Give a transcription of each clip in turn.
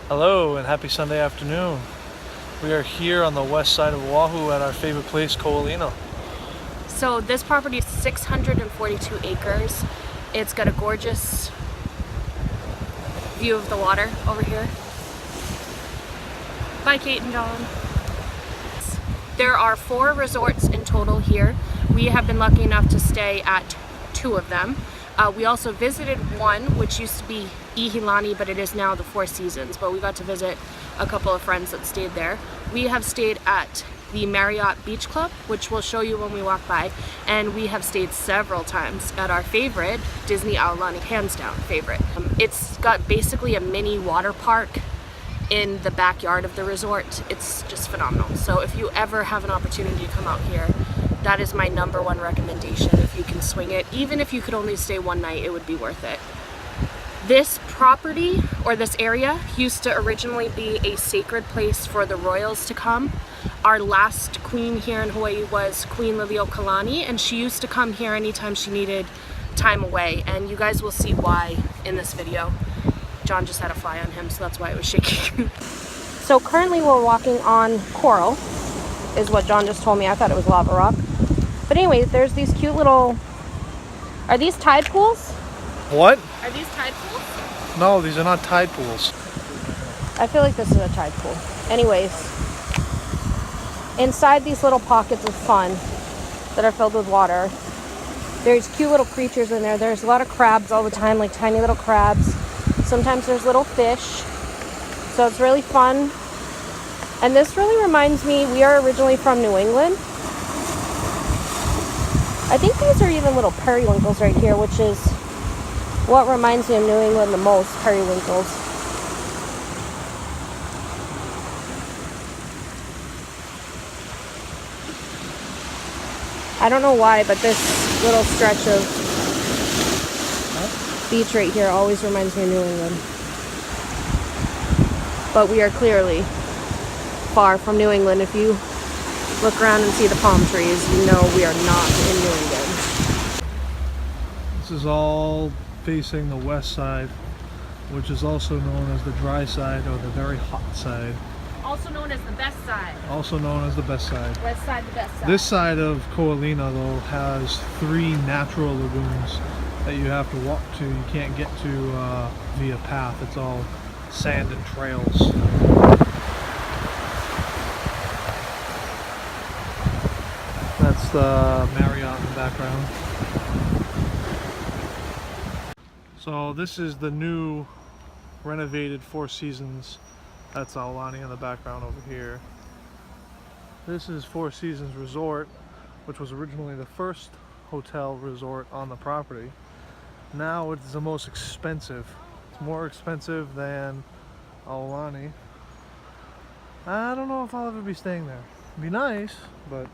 Hello and happy Sunday afternoon. We are here on the west side of Oahu at our favorite place, Ko Olina. So this property is 642 acres. It's got a gorgeous view of the water over here. Bye, Kate and John. There are 4 resorts in total here. We have been lucky enough to stay at 2 of them. We also visited one, which used to be Ihilani, but it is now the Four Seasons. But we got to visit a couple of friends that stayed there. We have stayed at the Marriott Beach Club, which we'll show you when we walk by. And we have stayed several times at our favorite, Disney Aulani, hands down favorite. It's got basically a mini water park in the backyard of the resort. It's just phenomenal. So if you ever have an opportunity to come out here, that is my #1 recommendation. If you can swing it, even if you could only stay one night, it would be worth it. This property, or this area, used to originally be a sacred place for the royals to come. Our last queen here in Hawaii was Queen Liliuokalani, and she used to come here anytime she needed time away, and you guys will see why in this video. John just had a fly on him, so that's why it was shaking. So currently we're walking on coral, is what John just told me. I thought it was lava rock. But anyways, there's these cute little... Are these tide pools? What? Are these tide pools? No, these are not tide pools. I feel like this is a tide pool. Anyways, inside these little pockets of fun that are filled with water, there's cute little creatures in there. There's a lot of crabs all the time, like tiny little crabs. Sometimes there's little fish. So it's really fun. And this really reminds me, we are originally from New England. I think these are even little periwinkles right here, which is what reminds me of New England the most, periwinkles. I don't know why, but this little stretch of beach right here always reminds me of New England. But we are clearly far from New England. If you look around and see the palm trees, you know we are not in New England. This is all facing the west side, which is also known as the dry side or the very hot side. Also known as the best side. Also known as the best side. West side, the best side. This side of Ko Olina, though, has 3 natural lagoons that you have to walk to. You can't get to via path. It's all sand and trails. That's the Marriott in the background. So this is the new renovated Four Seasons. That's Aulani in the background over here. This is Four Seasons Resort, which was originally the first hotel resort on the property. Now it's the most expensive. It's more expensive than Aulani. I don't know if I'll ever be staying there. It'd be nice, but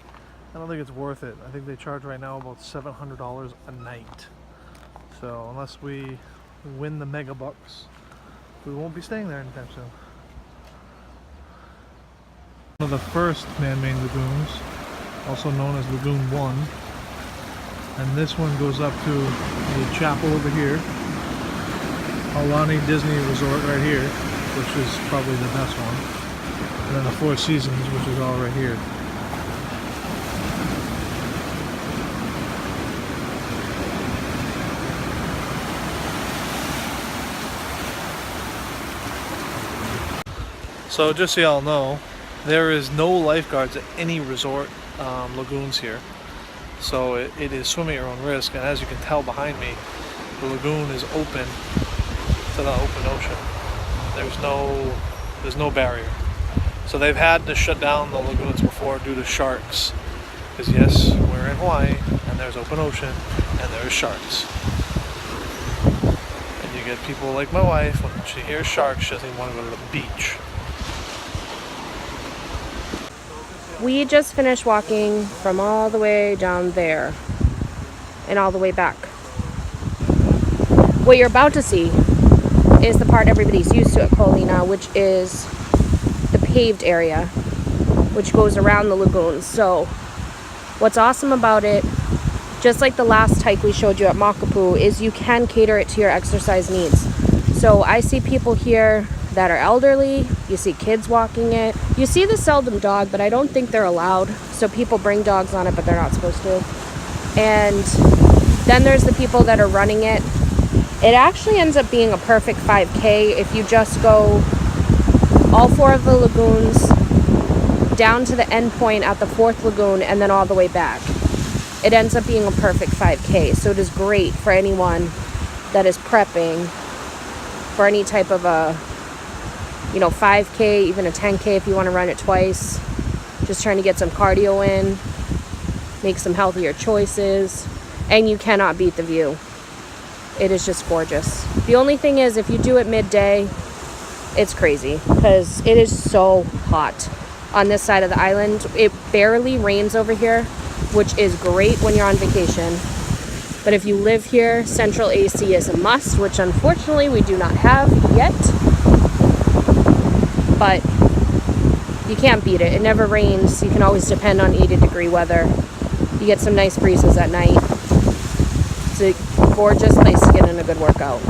I don't think it's worth it. I think they charge right now about $700 a night. So unless we win the mega bucks, we won't be staying there anytime soon. One of the first man-made lagoons, also known as Lagoon 1. And this one goes up to the chapel over here. Aulani Disney Resort right here, which is probably the best one. And then the Four Seasons, which is all right here. So just so y'all know, there is no lifeguards at any resort lagoons here. So it is swim at your own risk, and as you can tell behind me, the lagoon is open to the open ocean. There's no barrier. So they've had to shut down the lagoons before due to sharks. Because yes, we're in Hawaii, and there's open ocean, and there's sharks. And you get people like my wife, when she hears sharks, she doesn't want to go to the beach. We just finished walking from all the way down there and all the way back. What you're about to see is the part everybody's used to at Ko Olina, which is the paved area, which goes around the lagoons. So what's awesome about it, just like the last hike we showed you at Makapu, is you can cater it to your exercise needs. So I see people here that are elderly. You see kids walking it. You see the seldom dog, but I don't think they're allowed. So people bring dogs on it, but they're not supposed to. And then there's the people that are running it. It actually ends up being a perfect 5K if you just go all 4 of the lagoons down to the end point at the 4th lagoon and then all the way back. It ends up being a perfect 5K. So it is great for anyone that is prepping for any type of a, 5K, even a 10K if you want to run it twice. Just trying to get some cardio in, make some healthier choices, and you cannot beat the view. It is just gorgeous. The only thing is, if you do it midday, it's crazy because it is so hot on this side of the island. It barely rains over here, which is great when you're on vacation. But if you live here, central AC is a must, which unfortunately we do not have yet. But you can't beat it. It never rains. You can always depend on 80-degree weather. You get some nice breezes at night. It's a gorgeous place to get in a good workout.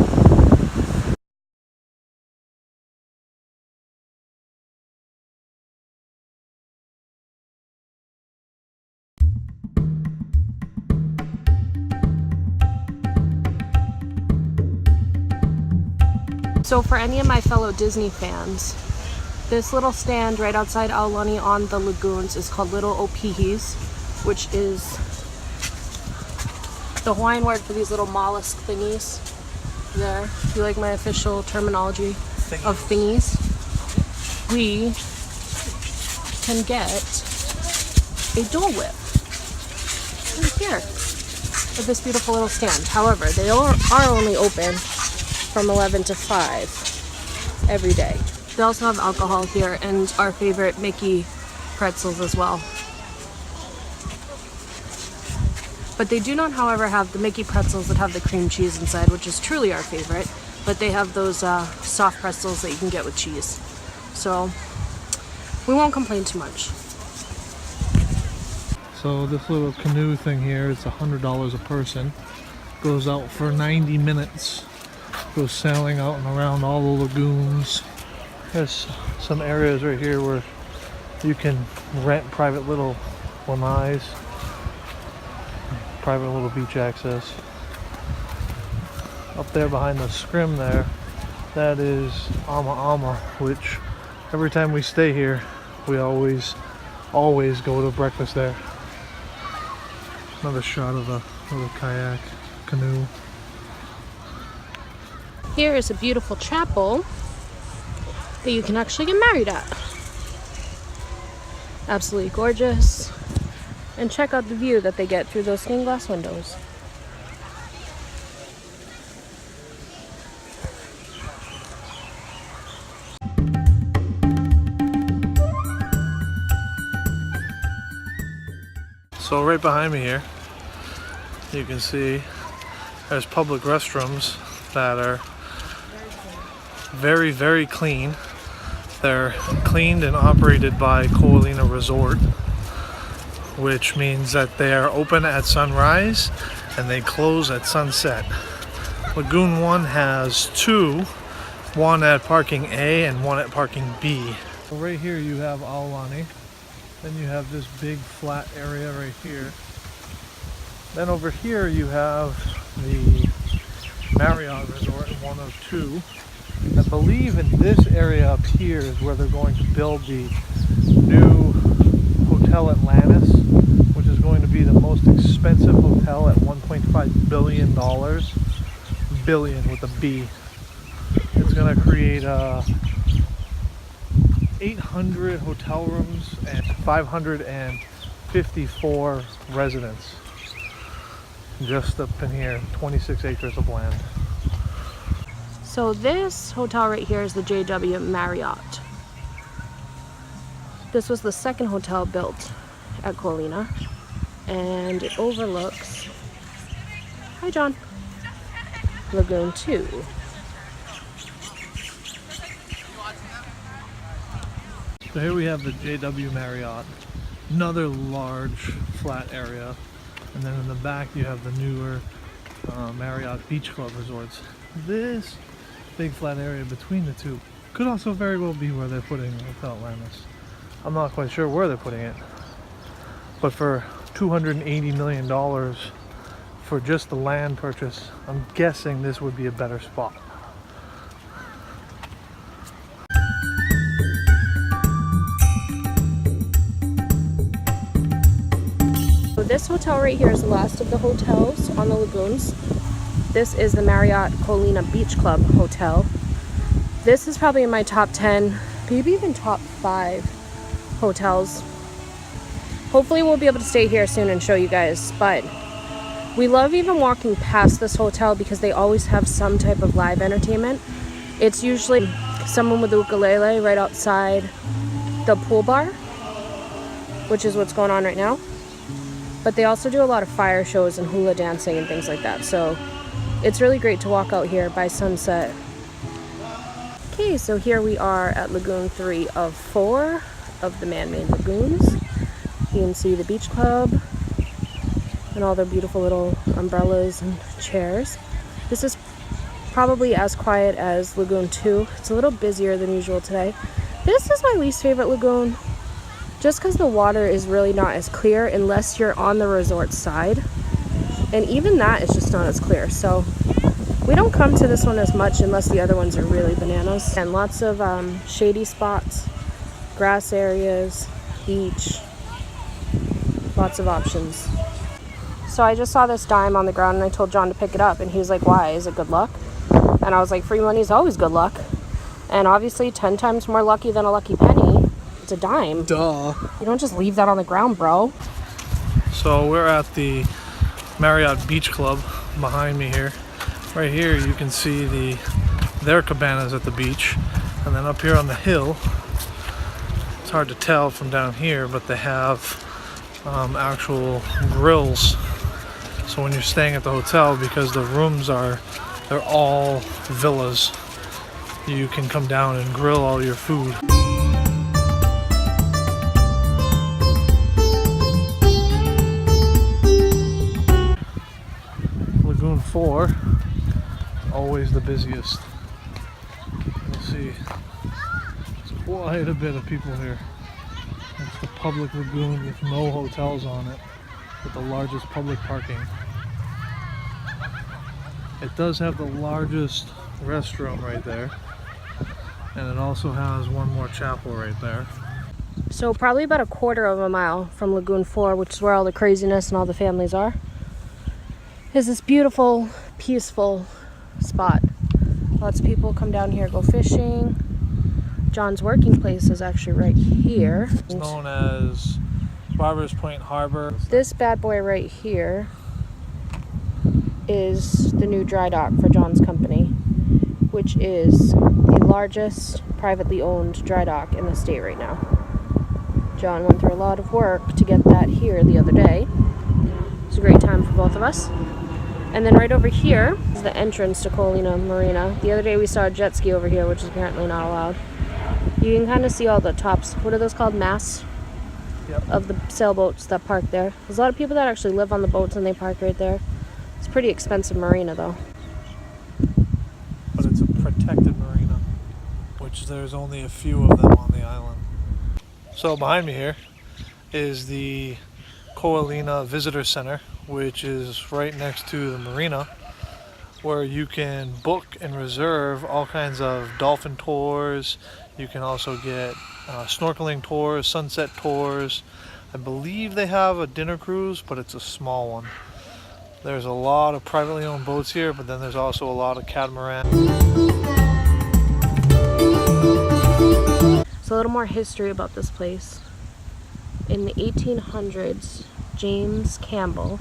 So for any of my fellow Disney fans, this little stand right outside Aulani on the lagoons is called Little Opihis, which is the Hawaiian word for these little mollusk thingies. There, you like my official terminology of thingies? We can get a Dole Whip right here at this beautiful little stand. However, they are only open from 11 to 5 every day. They also have alcohol here and our favorite Mickey pretzels as well. But they do not, however, have the Mickey pretzels that have the cream cheese inside, which is truly our favorite. But they have those soft pretzels that you can get with cheese. So we won't complain too much. So this little canoe thing here is $100 a person. Goes out for 90 minutes. Goes sailing out and around all the lagoons. There's some areas right here where you can rent private little lanais, private little beach access. Up there behind the scrim there, that is Ama Ama, which every time we stay here, we always go to breakfast there. Another shot of a little kayak canoe. Here is a beautiful chapel that you can actually get married at. Absolutely gorgeous. And check out the view that they get through those stained glass windows. So right behind me here, you can see there's public restrooms that are very, very clean. They're cleaned and operated by Ko Olina Resort, which means that they are open at sunrise and they close at sunset. Lagoon 1 has 2, one at parking A and one at parking B. So right here you have Aulani, then you have this big flat area right here. Then over here you have the Marriott Resort, one of 2. I believe in this area up here is where they're going to build the new Hotel Atlantis, which is going to be the most expensive hotel at $1.5 billion. Billion with a B. It's going to create 800 hotel rooms and 554 residents. Just up in here, 26 acres of land. So this hotel right here is the JW Marriott. This was the second hotel built at Ko Olina, and it overlooks, hi John, Lagoon 2. So here we have the JW Marriott, another large flat area, and then in the back you have the newer Marriott Beach Club resorts. This big flat area between the two Could also very well be where they're putting Hotel Atlantis. I'm not quite sure where they're putting it. But for $280 million for just the land purchase, I'm guessing this would be a better spot. So this hotel right here is the last of the hotels on the lagoons. This is the Marriott Ko Olina Beach Club Hotel. This is probably in my top 10, maybe even top 5 hotels. Hopefully we'll be able to stay here soon and show you guys, but we love even walking past this hotel because they always have some type of live entertainment. It's usually someone with a ukulele right outside the pool bar, which is what's going on right now. But they also do a lot of fire shows and hula dancing and things like that. So it's really great to walk out here by sunset. Okay, so here we are at Lagoon 3 of 4 of the man-made lagoons. You can see the beach club and all their beautiful little umbrellas and chairs. This is probably as quiet as Lagoon 2. It's a little busier than usual today. This is my least favorite lagoon, just because the water is really not as clear unless you're on the resort side. And even that is just not as clear. So we don't come to this one as much unless the other ones are really bananas. And lots of shady spots, grass areas, beach, lots of options. So I just saw this dime on the ground and I told John to pick it up, and he was like, why? Is it good luck? And I was like, free money is always good luck. And obviously 10 times more lucky than a lucky penny. It's a dime. Duh. You don't just leave that on the ground, bro. So we're at the Marriott Beach Club behind me here. Right here you can see their cabanas at the beach. And then up here on the hill, it's hard to tell from down here, but they have actual grills. So when you're staying at the hotel, because the rooms they're all villas, you can come down and grill all your food. Lagoon 4, always the busiest. You'll see there's quite a bit of people here. It's the public lagoon with no hotels on it, with the largest public parking. It does have the largest restroom right there, and it also has one more chapel right there. So probably about a quarter of a mile from Lagoon 4, which is where all the craziness and all the families are, is this beautiful, peaceful spot. Lots of people come down here, go fishing. John's working place is actually right here. It's known as Barbers Point Harbor. This bad boy right here is the new dry dock for John's company, which is the largest privately owned dry dock in the state right now. John went through a lot of work to get that here the other day. It was a great time for both of us. And then right over here is the entrance to Ko Olina Marina. The other day we saw a jet ski over here, which is apparently not allowed. You can kind of see all the tops, what are those called, masts? Yep. Of the sailboats that park there. There's a lot of people that actually live on the boats and they park right there. It's a pretty expensive marina though. But it's a protected marina, which there's only a few of them on the island. So behind me here is the Ko Olina Visitor Center, which is right next to the marina, where you can book and reserve all kinds of dolphin tours. You can also get snorkeling tours, sunset tours. I believe they have a dinner cruise, but it's a small one. There's a lot of privately owned boats here, but then there's also a lot of catamaran. So a little more history about this place. In the 1800s, James Campbell,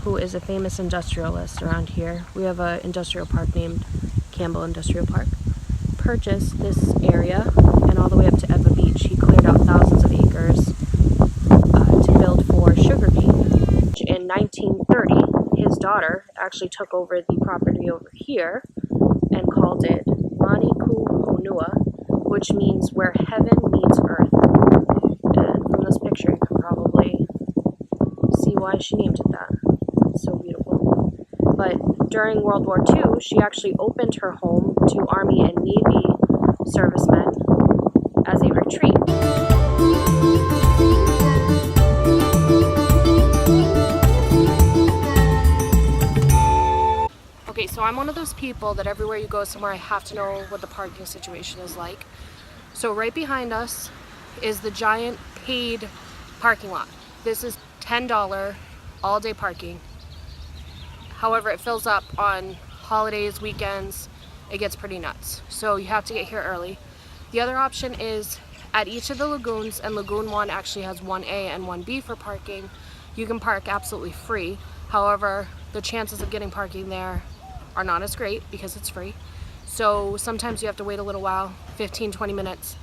who is a famous industrialist around here, we have an industrial park named Campbell Industrial Park, purchased this area and all the way up to Eva Beach. He cleared out thousands of acres to build for sugarcane. In 1930, his daughter actually took over the property over here and called it Lani Ku Honua, which means where heaven meets earth. And from this picture, you can probably see why she named it that. It's so beautiful. But during World War II, she actually opened her home to Army and Navy servicemen as a retreat. Okay, so I'm one of those people that everywhere you go somewhere, I have to know what the parking situation is like. So right behind us is the giant paid parking lot. This is $10 all day parking. However, it fills up on holidays, weekends. It gets pretty nuts. So you have to get here early. The other option is at each of the lagoons, and Lagoon 1 actually has 1A and 1B for parking. You can park absolutely free. However, the chances of getting parking there are not as great because it's free. So sometimes you have to wait a little while, 15-20 minutes.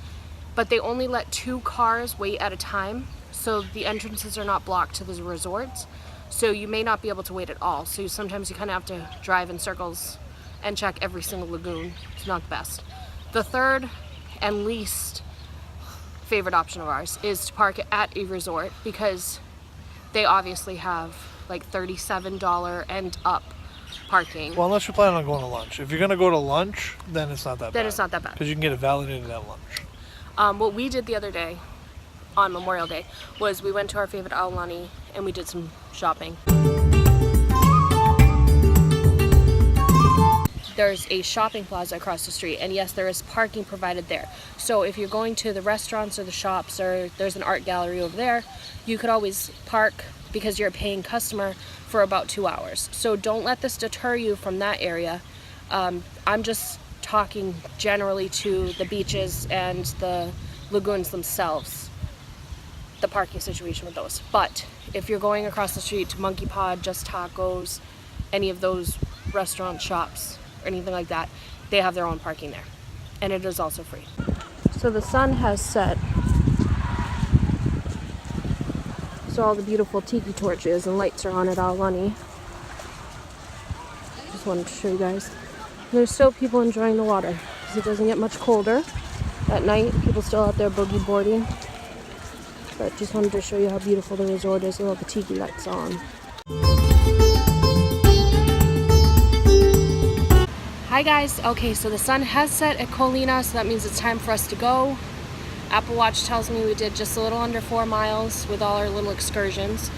But they only let 2 cars wait at a time, so the entrances are not blocked to the resorts. So you may not be able to wait at all. So sometimes you kind of have to drive in circles and check every single lagoon. It's not the best. The third and least favorite option of ours is to park at a resort, because they obviously have like $37 and up parking. Well, unless you're planning on going to lunch. If you're going to go to lunch, then it's not that bad. Then it's not that bad. Because you can get it validated at lunch. What we did the other day on Memorial Day was we went to our favorite Aulani and we did some shopping. There's a shopping plaza across the street, and yes, there is parking provided there. So if you're going to the restaurants or the shops, or there's an art gallery over there, you could always park because you're a paying customer for about 2 hours. So don't let this deter you from that area. I'm just talking generally to the beaches and the lagoons themselves, the parking situation with those. But if you're going across the street to Monkey Pod, Just Tacos, any of those restaurant shops or anything like that, they have their own parking there, and it is also free. So the sun has set, so all the beautiful tiki torches and lights are on at Aulani. Just wanted to show you guys. There's still people enjoying the water because it doesn't get much colder at night. People still out there boogie boarding. But just wanted to show you how beautiful the resort is with all the tiki lights on. Hi guys. Okay, so the sun has set at Ko Olina, so that means it's time for us to go. Apple Watch tells me we did just a little under 4 miles with all our little excursions.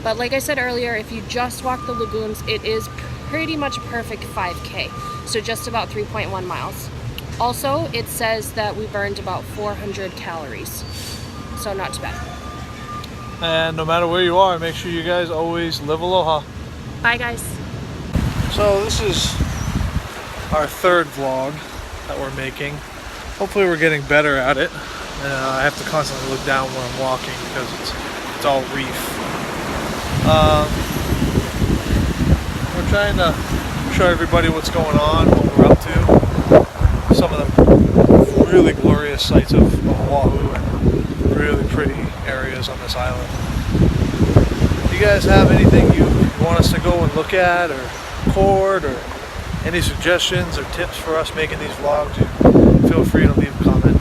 But like I said earlier, if you just walk the lagoons, it is pretty much a perfect 5K. So just about 3.1 miles. Also, it says that we burned about 400 calories. So not too bad. And no matter where you are, make sure you guys always live aloha. Bye guys. So this is our third vlog that we're making. Hopefully we're getting better at it. I have to constantly look down when I'm walking because it's all reef. We're trying to show everybody what's going on, what we're up to. Some of the really glorious sights of Oahu and really pretty areas on this island. If you guys have anything you want us to go and look at or record, or any suggestions or tips for us making these vlogs, feel free to leave a comment.